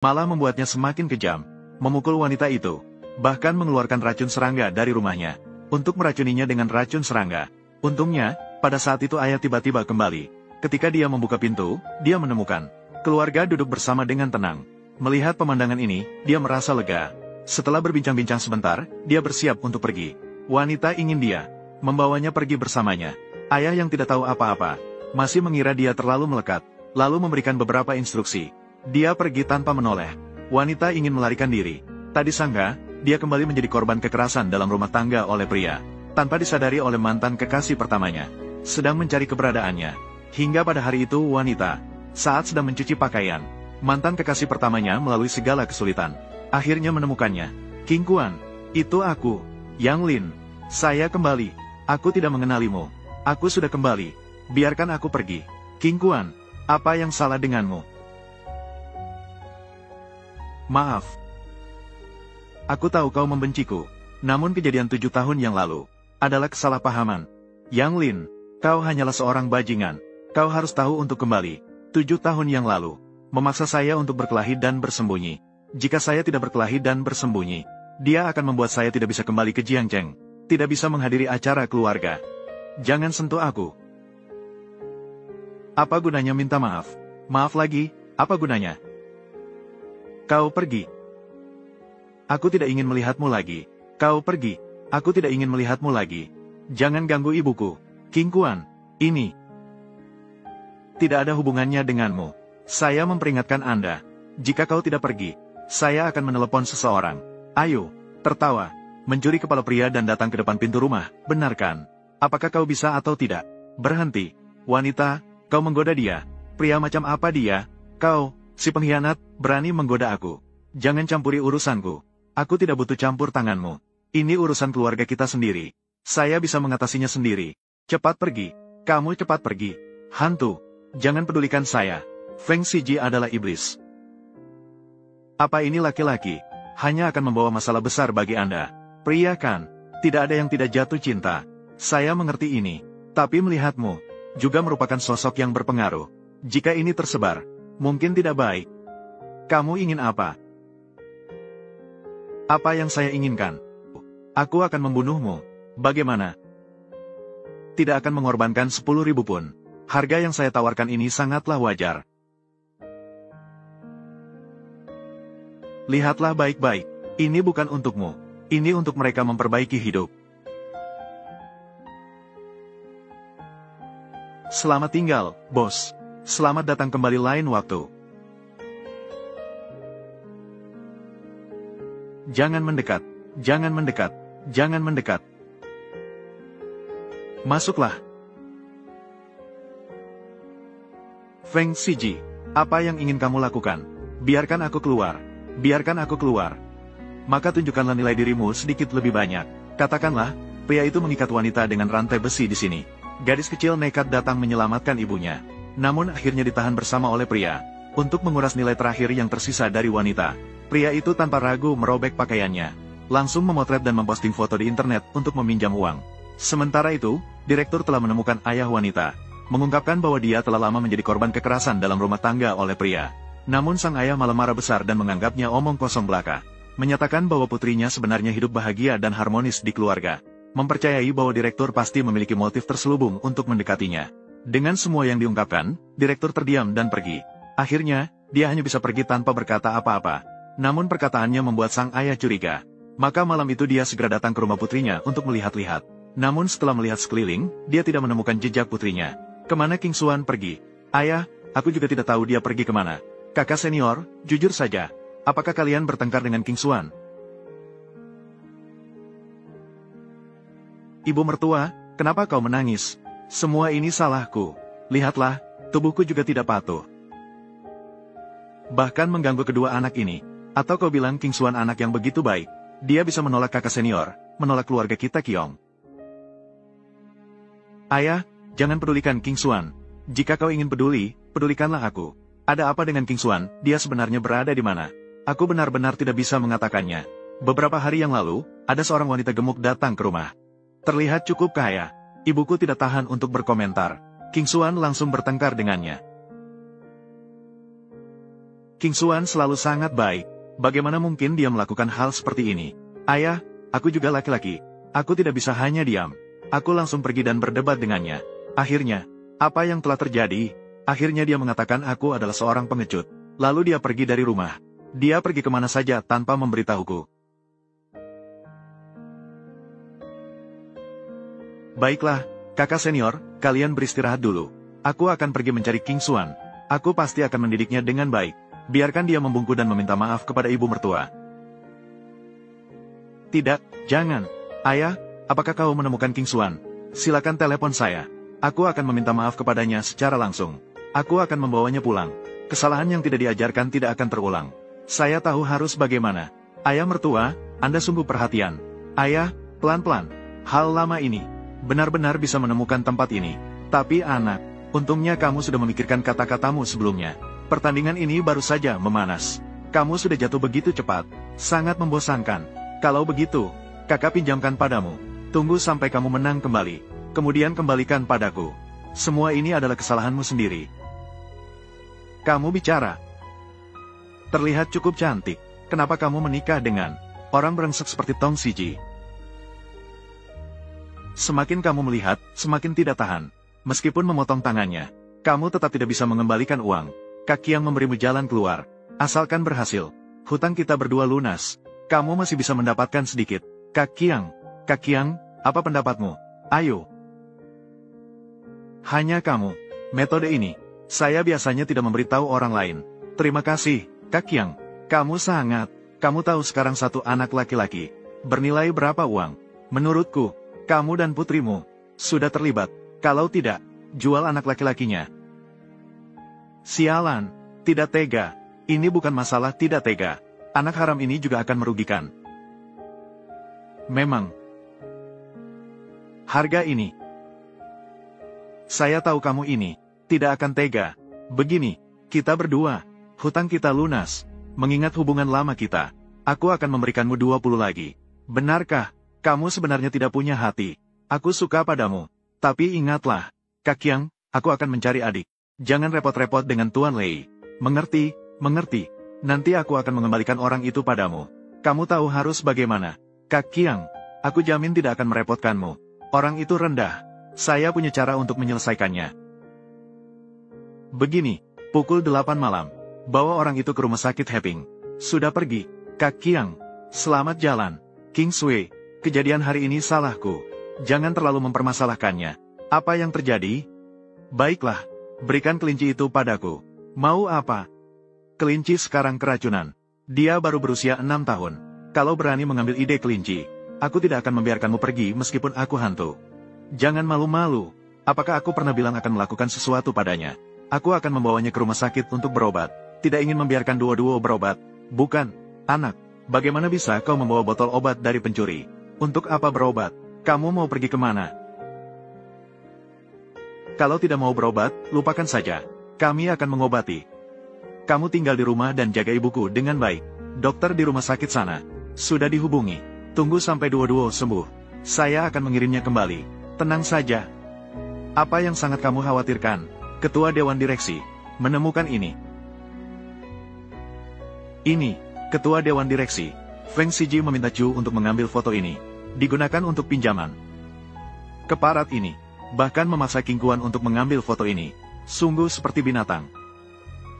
malah membuatnya semakin kejam, memukul wanita itu, bahkan mengeluarkan racun serangga dari rumahnya, untuk meracuninya dengan racun serangga. Untungnya, pada saat itu ayah tiba-tiba kembali. Ketika dia membuka pintu, dia menemukan keluarga duduk bersama dengan tenang. Melihat pemandangan ini, dia merasa lega. Setelah berbincang-bincang sebentar, dia bersiap untuk pergi. Wanita ingin dia membawanya pergi bersamanya. Ayah yang tidak tahu apa-apa, masih mengira dia terlalu melekat, lalu memberikan beberapa instruksi. Dia pergi tanpa menoleh. Wanita ingin melarikan diri. Tak disangka, dia kembali menjadi korban kekerasan dalam rumah tangga oleh pria, tanpa disadari oleh mantan kekasih pertamanya, sedang mencari keberadaannya. Hingga pada hari itu wanita, saat sedang mencuci pakaian, mantan kekasih pertamanya melalui segala kesulitan, akhirnya menemukannya. King Kuan, itu aku, Yang Lin. Saya kembali. Aku tidak mengenalimu. Aku sudah kembali. Biarkan aku pergi. King Kuan, apa yang salah denganmu? Maaf. Aku tahu kau membenciku. Namun kejadian 7 tahun yang lalu adalah kesalahpahaman. Yang Lin, kau hanyalah seorang bajingan. Kau harus tahu untuk kembali. 7 tahun yang lalu, memaksa saya untuk berkelahi dan bersembunyi. Jika saya tidak berkelahi dan bersembunyi, dia akan membuat saya tidak bisa kembali ke Jiangcheng. Tidak bisa menghadiri acara keluarga. Jangan sentuh aku. Apa gunanya minta maaf? Maaf lagi, apa gunanya? Kau pergi. Aku tidak ingin melihatmu lagi. Kau pergi. Aku tidak ingin melihatmu lagi. Jangan ganggu ibuku. King Kuan, ini tidak ada hubungannya denganmu. Saya memperingatkan Anda. Jika kau tidak pergi, saya akan menelepon seseorang. Ayo, tertawa, mencuri kepala pria dan datang ke depan pintu rumah, benarkan? Apakah kau bisa atau tidak? Berhenti. Wanita, kau menggoda dia. Pria macam apa dia? Kau, si pengkhianat, berani menggoda aku. Jangan campuri urusanku. Aku tidak butuh campur tanganmu. Ini urusan keluarga kita sendiri. Saya bisa mengatasinya sendiri. Cepat pergi. Kamu cepat pergi. Hantu, jangan pedulikan saya. Feng Siji adalah iblis. Apa ini laki-laki? Hanya akan membawa masalah besar bagi Anda. Pria kan? Tidak ada yang tidak jatuh cinta. Saya mengerti ini. Tapi melihatmu juga merupakan sosok yang berpengaruh. Jika ini tersebar, mungkin tidak baik. Kamu ingin apa? Apa yang saya inginkan? Aku akan membunuhmu. Bagaimana? Tidak akan mengorbankan 10.000 pun. Harga yang saya tawarkan ini sangatlah wajar. Lihatlah baik-baik. Ini bukan untukmu. Ini untuk mereka memperbaiki hidup. Selamat tinggal, bos. Selamat datang kembali lain waktu. Jangan mendekat. Jangan mendekat. Jangan mendekat. Masuklah. Feng Siji, apa yang ingin kamu lakukan? Biarkan aku keluar. Biarkan aku keluar. Maka tunjukkanlah nilai dirimu sedikit lebih banyak. Katakanlah, pria itu mengikat wanita dengan rantai besi di sini. Gadis kecil nekat datang menyelamatkan ibunya. Namun akhirnya ditahan bersama oleh pria, untuk menguras nilai terakhir yang tersisa dari wanita. Pria itu tanpa ragu merobek pakaiannya, langsung memotret dan memposting foto di internet untuk meminjam uang. Sementara itu, direktur telah menemukan ayah wanita, mengungkapkan bahwa dia telah lama menjadi korban kekerasan dalam rumah tangga oleh pria. Namun sang ayah malah marah besar dan menganggapnya omong kosong belaka. Menyatakan bahwa putrinya sebenarnya hidup bahagia dan harmonis di keluarga. Mempercayai bahwa direktur pasti memiliki motif terselubung untuk mendekatinya. Dengan semua yang diungkapkan, direktur terdiam dan pergi. Akhirnya, dia hanya bisa pergi tanpa berkata apa-apa. Namun perkataannya membuat sang ayah curiga. Maka malam itu dia segera datang ke rumah putrinya untuk melihat-lihat. Namun setelah melihat sekeliling, dia tidak menemukan jejak putrinya. Kemana King Xuan pergi? Ayah, aku juga tidak tahu dia pergi kemana. Kakak senior, jujur saja. Apakah kalian bertengkar dengan King Xuan? Ibu mertua, kenapa kau menangis? Semua ini salahku. Lihatlah, tubuhku juga tidak patuh. Bahkan mengganggu kedua anak ini. Atau kau bilang King Xuan anak yang begitu baik? Dia bisa menolak kakak senior, menolak keluarga kita Kiong. Ayah, jangan pedulikan King Xuan. Jika kau ingin peduli, pedulikanlah aku. Ada apa dengan King Xuan? Dia sebenarnya berada di mana? Aku benar-benar tidak bisa mengatakannya. Beberapa hari yang lalu, ada seorang wanita gemuk datang ke rumah. Terlihat cukup kaya. Ibuku tidak tahan untuk berkomentar. King Xuan langsung bertengkar dengannya. King Xuan selalu sangat baik. Bagaimana mungkin dia melakukan hal seperti ini? Ayah, aku juga laki-laki. Aku tidak bisa hanya diam. Aku langsung pergi dan berdebat dengannya. Akhirnya, apa yang telah terjadi? Akhirnya dia mengatakan aku adalah seorang pengecut. Lalu dia pergi dari rumah. Dia pergi kemana saja tanpa memberitahuku. Baiklah, kakak senior, kalian beristirahat dulu. Aku akan pergi mencari King Xuan. Aku pasti akan mendidiknya dengan baik. Biarkan dia membungkuk dan meminta maaf kepada ibu mertua. Tidak, jangan. Ayah, apakah kau menemukan King Xuan? Silakan telepon saya. Aku akan meminta maaf kepadanya secara langsung. Aku akan membawanya pulang. Kesalahan yang tidak diajarkan tidak akan terulang. Saya tahu harus bagaimana. Ayah mertua, Anda sungguh perhatian. Ayah, pelan-pelan. Hal lama ini benar-benar bisa menemukan tempat ini. Tapi anak, untungnya kamu sudah memikirkan kata-katamu sebelumnya. Pertandingan ini baru saja memanas. Kamu sudah jatuh begitu cepat. Sangat membosankan. Kalau begitu, kakak pinjamkan padamu. Tunggu sampai kamu menang kembali. Kemudian kembalikan padaku. Semua ini adalah kesalahanmu sendiri. Kamu bicara. Terlihat cukup cantik. Kenapa kamu menikah dengan orang brengsek seperti Tong Siji? Semakin kamu melihat, semakin tidak tahan. Meskipun memotong tangannya, kamu tetap tidak bisa mengembalikan uang. Kak Qiang memberimu jalan keluar. Asalkan berhasil, hutang kita berdua lunas. Kamu masih bisa mendapatkan sedikit. Kak Qiang, apa pendapatmu? Ayo. Hanya kamu. Metode ini, saya biasanya tidak memberitahu orang lain. Terima kasih, Kak Qiang. Kamu tahu sekarang satu anak laki-laki bernilai berapa uang? Menurutku, kamu dan putrimu sudah terlibat. Kalau tidak, jual anak laki-lakinya. Sialan, tidak tega. Ini bukan masalah tidak tega. Anak haram ini juga akan merugikan. Memang. Harga ini. Saya tahu kamu ini tidak akan tega. Begini, kita berdua, hutang kita lunas. Mengingat hubungan lama kita, aku akan memberikanmu 20 lagi. Benarkah, kamu sebenarnya tidak punya hati? Aku suka padamu. Tapi ingatlah, Kak Qiang, aku akan mencari adik. Jangan repot-repot dengan Tuan Lei. Mengerti? Nanti aku akan mengembalikan orang itu padamu. Kamu tahu harus bagaimana. Kak Qiang, aku jamin tidak akan merepotkanmu. Orang itu rendah. Saya punya cara untuk menyelesaikannya. Begini, pukul 8 malam. Bawa orang itu ke rumah sakit Heping. Sudah pergi, Kak Qiang. Selamat jalan, King Sui. Kejadian hari ini salahku. Jangan terlalu mempermasalahkannya. Apa yang terjadi? Baiklah, berikan kelinci itu padaku. Mau apa? Kelinci sekarang keracunan. Dia baru berusia 6 tahun. Kalau berani mengambil ide kelinci, aku tidak akan membiarkanmu pergi meskipun aku hantu. Jangan malu-malu. Apakah aku pernah bilang akan melakukan sesuatu padanya? Aku akan membawanya ke rumah sakit untuk berobat. Tidak ingin membiarkan duo-duo berobat. Bukan, anak. Bagaimana bisa kau membawa botol obat dari pencuri? Untuk apa berobat? Kamu mau pergi kemana? Kalau tidak mau berobat, lupakan saja. Kami akan mengobati. Kamu tinggal di rumah dan jaga ibuku dengan baik. Dokter di rumah sakit sana sudah dihubungi. Tunggu sampai duo-duo sembuh. Saya akan mengirimnya kembali. Tenang saja. Apa yang sangat kamu khawatirkan? Ketua Dewan Direksi menemukan ini. Ini, Ketua Dewan Direksi. Feng Siji meminta Chu untuk mengambil foto ini. Digunakan untuk pinjaman. Keparat ini, bahkan memaksa King Xuan untuk mengambil foto ini. Sungguh seperti binatang.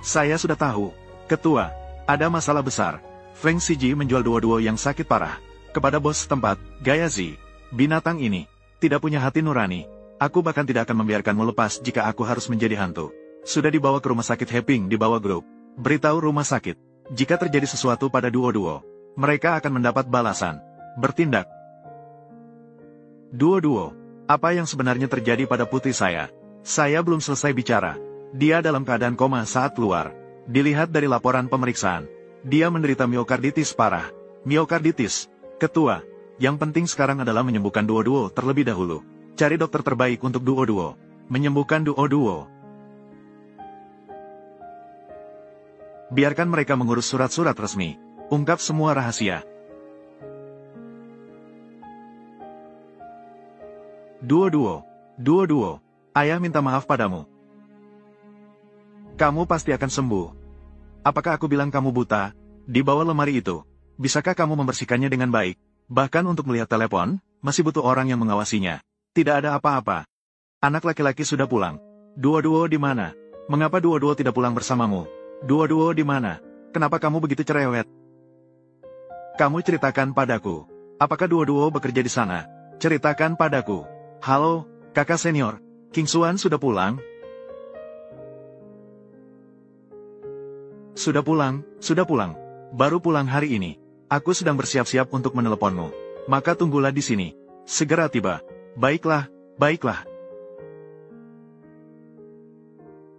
Saya sudah tahu, Ketua, ada masalah besar. Feng Siji menjual duo-duo yang sakit parah kepada bos setempat, Gayazi. Binatang ini tidak punya hati nurani. Aku bahkan tidak akan membiarkanmu lepas jika aku harus menjadi hantu. Sudah dibawa ke rumah sakit Heping di bawah grup. Beritahu rumah sakit. Jika terjadi sesuatu pada duo-duo, mereka akan mendapat balasan. Bertindak. Duo-duo, apa yang sebenarnya terjadi pada putri saya? Saya belum selesai bicara. Dia dalam keadaan koma saat keluar. Dilihat dari laporan pemeriksaan, dia menderita miokarditis parah. Miokarditis, Ketua, yang penting sekarang adalah menyembuhkan duo-duo terlebih dahulu. Cari dokter terbaik untuk duo-duo. Menyembuhkan duo-duo. Biarkan mereka mengurus surat-surat resmi. Ungkap semua rahasia. Duo-duo. Ayah minta maaf padamu. Kamu pasti akan sembuh. Apakah aku bilang kamu buta? Di bawah lemari itu, bisakah kamu membersihkannya dengan baik? Bahkan untuk melihat telepon, masih butuh orang yang mengawasinya. Tidak ada apa-apa. Anak laki-laki sudah pulang. Duo-duo di mana? Mengapa Duo-duo tidak pulang bersamamu? Duo-duo di mana? Kenapa kamu begitu cerewet? Kamu ceritakan padaku. Apakah Duo-duo bekerja di sana? Ceritakan padaku. Halo, kakak senior. King Xuan sudah pulang? Sudah pulang, sudah pulang. Baru pulang hari ini. Aku sedang bersiap-siap untuk meneleponmu. Maka tunggulah di sini. Segera tiba. Baiklah, baiklah.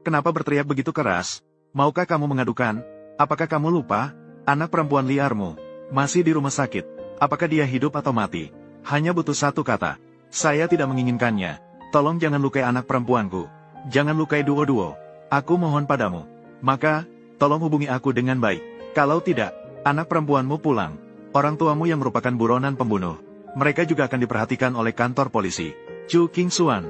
Kenapa berteriak begitu keras? Maukah kamu mengadukan? Apakah kamu lupa? Anak perempuan liarmu masih di rumah sakit. Apakah dia hidup atau mati? Hanya butuh satu kata. Saya tidak menginginkannya. Tolong jangan lukai anak perempuanku. Jangan lukai Duo-duo. Aku mohon padamu. Maka, tolong hubungi aku dengan baik. Kalau tidak, anak perempuanmu pulang. Orang tuamu yang merupakan buronan pembunuh. Mereka juga akan diperhatikan oleh kantor polisi. Chu King Xuan.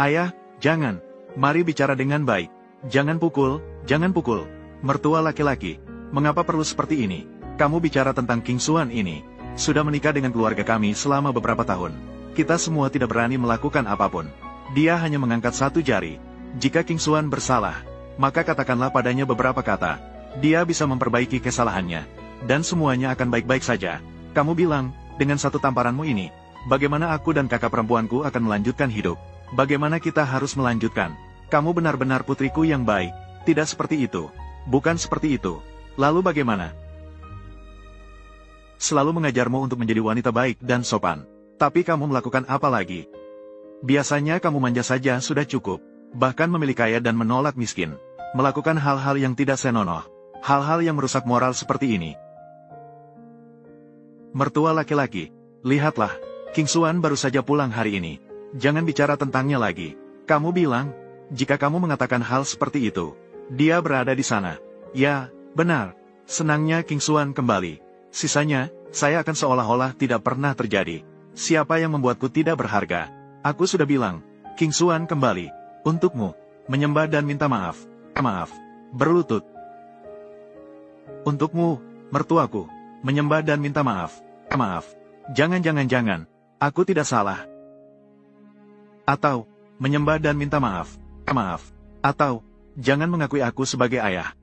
Ayah, jangan. Mari bicara dengan baik. Jangan pukul, jangan pukul. Mertua laki-laki. Mengapa perlu seperti ini? Kamu bicara tentang King Xuan ini. Sudah menikah dengan keluarga kami selama beberapa tahun. Kita semua tidak berani melakukan apapun. Dia hanya mengangkat satu jari. Jika King Xuan bersalah, maka katakanlah padanya beberapa kata. Dia bisa memperbaiki kesalahannya. Dan semuanya akan baik-baik saja. Kamu bilang, dengan satu tamparanmu ini, bagaimana aku dan kakak perempuanku akan melanjutkan hidup? Bagaimana kita harus melanjutkan? Kamu benar-benar putriku yang baik. Tidak seperti itu. Bukan seperti itu. Lalu bagaimana? Selalu mengajarmu untuk menjadi wanita baik dan sopan. Tapi kamu melakukan apa lagi? Biasanya kamu manja saja sudah cukup. Bahkan memilih kaya dan menolak miskin. Melakukan hal-hal yang tidak senonoh. Hal-hal yang merusak moral seperti ini. Mertua laki-laki, lihatlah, King Xuan baru saja pulang hari ini. Jangan bicara tentangnya lagi. Kamu bilang, jika kamu mengatakan hal seperti itu, dia berada di sana. Ya, benar. Senangnya King Xuan kembali. Sisanya, saya akan seolah-olah tidak pernah terjadi. Siapa yang membuatku tidak berharga? Aku sudah bilang, King Xuan kembali. Untukmu, menyembah dan minta maaf. Maaf, berlutut. Untukmu, mertuaku, menyembah dan minta maaf. Maaf, jangan. Aku tidak salah. Atau, menyembah dan minta maaf. Maaf. Atau, jangan mengakui aku sebagai ayah.